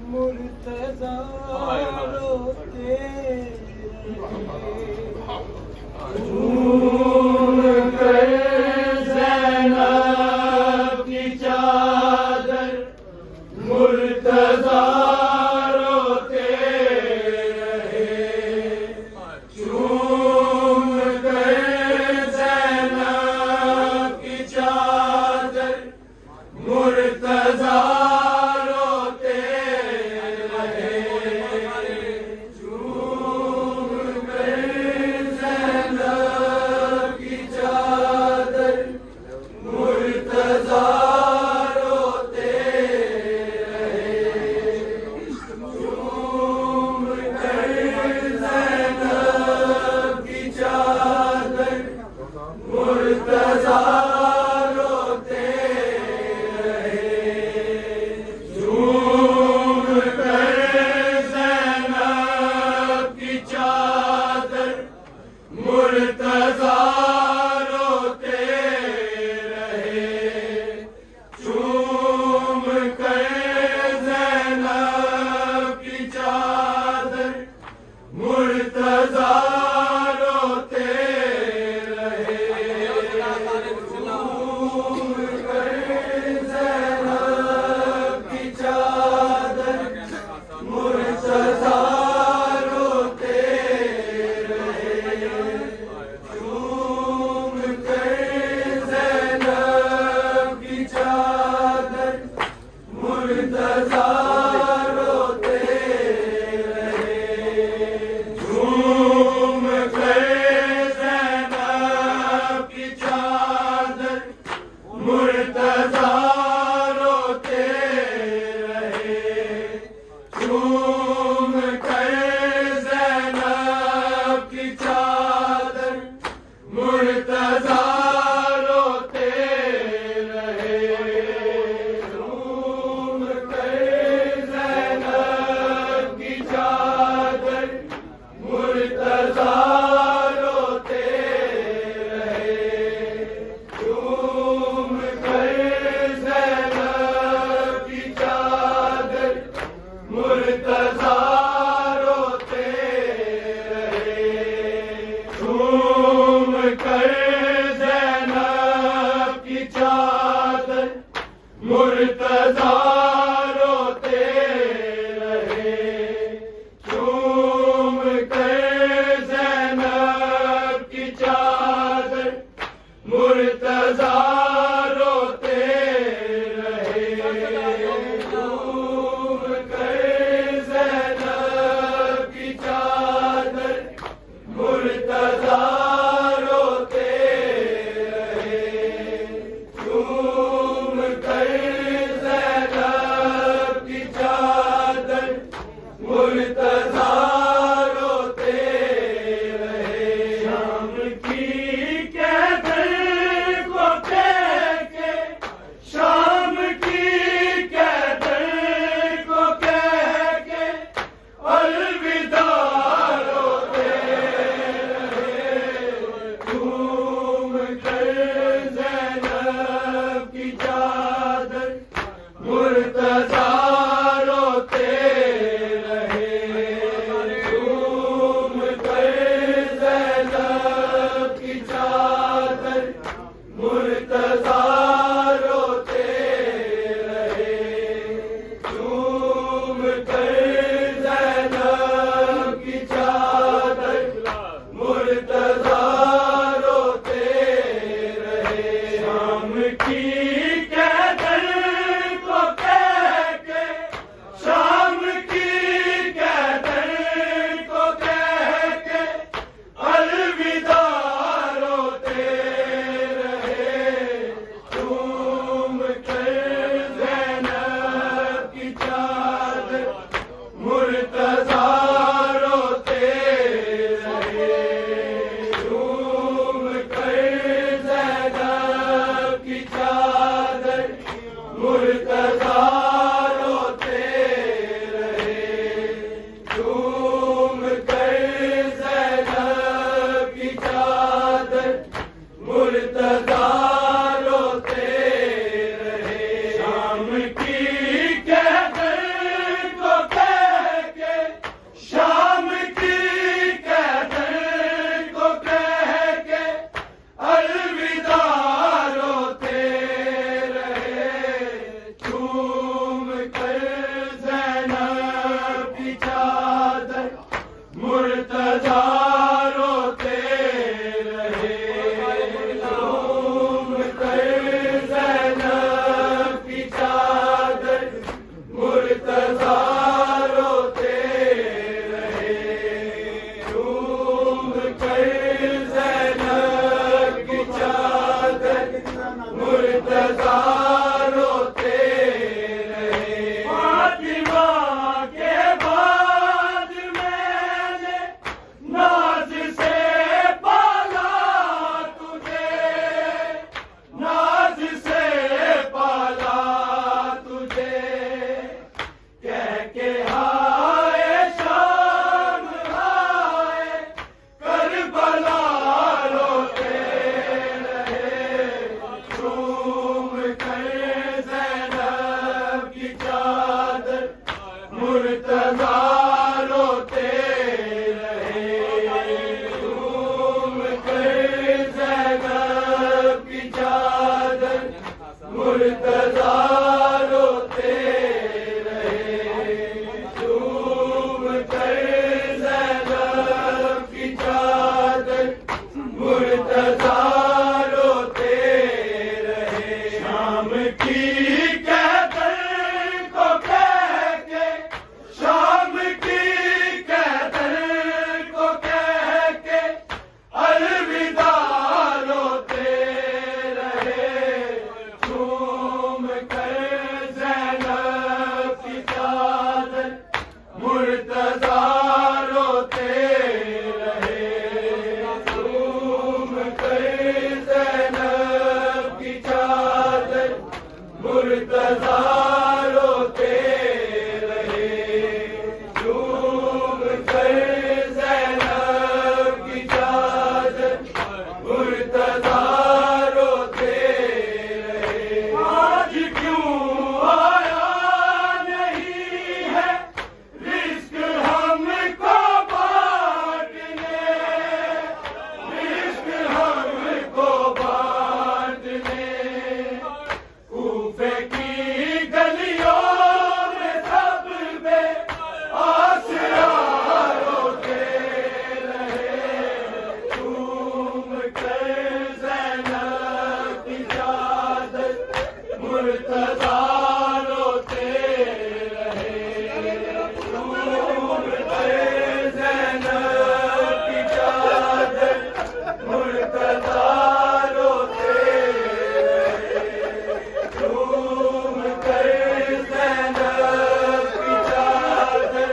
مرتضی روتے جھوم کر زینب کی چادر مرتضی روتے رہے جھوم کر زینب کی چادر مرتضی روتے رہے جھوم کر زینب کی چادر مرتضی روتے رہے جھوم کر زینب کی چادر مرتضی روتے رہے جھوم کر زینب کی چادر مرتضی روتے رہے جھوم کر زینب کی چادر مرتضی روتے رہے جھوم کر زینب کی چادر مرتضی روتے رہے جھوم کر زینب کی چادر مرتضی روتے رہے جھوم کر زینب کی چادر مرتضی روتے رہے جھوم کر زینب کی چادر مرتضی روتے رہے جھوم کر زینب کی چادر مرتضی روتے رہے جھوم کر زینب کی چادر مرتضی روتے رہے جھوم کر زینب کی چادر مرتضی روتے رہے جھوم کر زینب کی چادر مرتضی روتے رہے جھوم کر زینب کی چادر مرتضی روتے رہے جھوم کر زینب کی چادر مرتضی روتے رہے شام کی قیدر کو کہہ کے شام کی قیدر کو کہہ کے الوداع روتے رہے جھوم کر زینب کی چادر مرتضی روتے رہے جھوم کر زینب کی چادر مرتضی روتے رہے جھوم کر زینب کی چادر مرتضی روتے رہے شام کی قیدر کو کہہ کے شام کی قیدر کو کہہ کے الوداع روتے رہے جھوم کر زینب کی چادر مرتضی روتے رہے جھوم کر زینب کی چادر مرتضی روتے رہے جھوم کر زینب کی چادر مرتضی روتے رہے شام کی قیدر مرتضیٰ روتے رہے فاطمہ کے بعد میں نے ناز سے پالا تجھے ناز سے پالا تجھے کہہ کے ہائے شام ہائے کربلا روتے رہے چوم کر زینب کی چادر مرتضیٰ روتے رہے چوم کر زینب کی چادر مرتضیٰ روتے رہے چوم کر زینب کی چادر مرتضیٰ روتے رہے شام کی قیدر کو کہہ کے شام کی قیدر کو کہہ کے الوداع روتے رہے چوم کر زینب کی چادر مرتضیٰ روتے رہے چوم کر زینب کی چادر مرتضیٰ روتے رہے چوم کر زینب کی چادر مرتضیٰ روتے رہے آج کیوں آیا نہیں ہے رزق ہم کو بانٹنے رزق ہم کو بانٹنے کوفے کی گلیوں میں سب بے آسرا روتے رہے چوم کر زینب کی چادر مرتضیٰ روتے رہے چوم کر زینب کی چادر مرتضیٰ روتے رہے چوم کر زینب کی چادر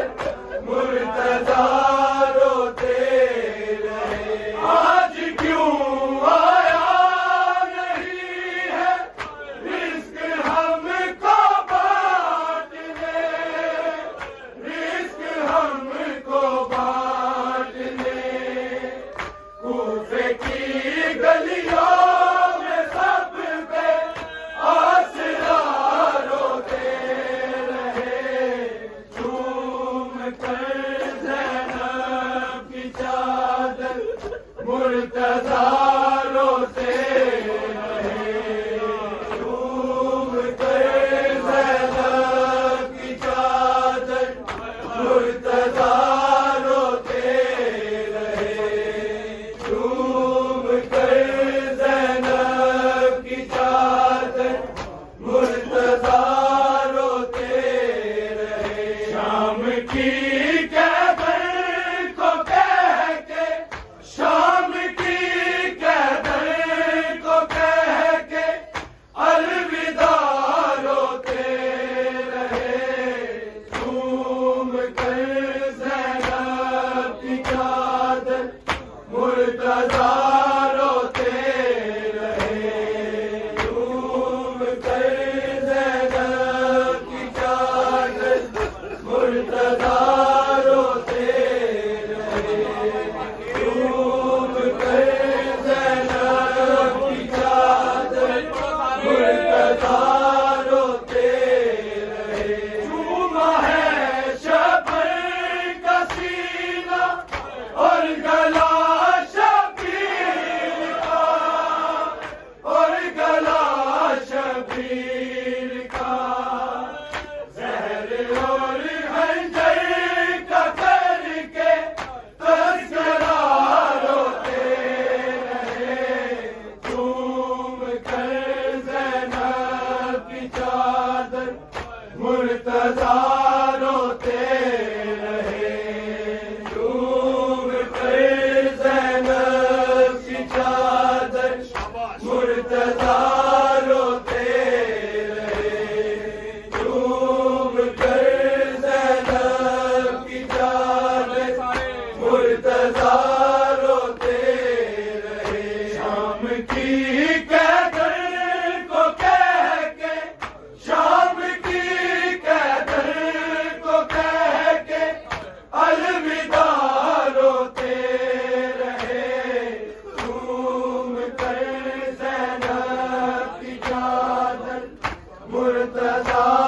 مرتضیٰ روتے رہے آج کیوں آیا نہیں ہے رزق ہم کو بانٹنے رزق ہم کو بانٹنے کوفے کی گلیوں میں سب پہ آسرا روتے رہے چوم کر زینب کی چادر مرتضیٰ روتے رہے چوم کر زینب کی چادر مرتضیٰ روتے رہے چوم کر زینب کی چادر مرتضیٰ روتے رہے شام کی قیدر کو کہہ کے شام کی قیدر کو کہہ کے الوداع روتے رہے چوم کر زینب کی چادر مرتضیٰ روتے رہے چوم کر زینب کی چادر مرتضیٰ روتے رہے چوم کر زینب کی چادر مرتضیٰ روتے رہے چوما ہے شبر کا سینہ اور گلا شبیر کا اور گلا شبیر کا زہر اور خنجر کا کر کے تذکرہ روتے رہے چوم کر زینب کی چادر مرتضیٰ روتے رہے چوم کر زینب کی چادر مرتضیٰ روتے مرتضی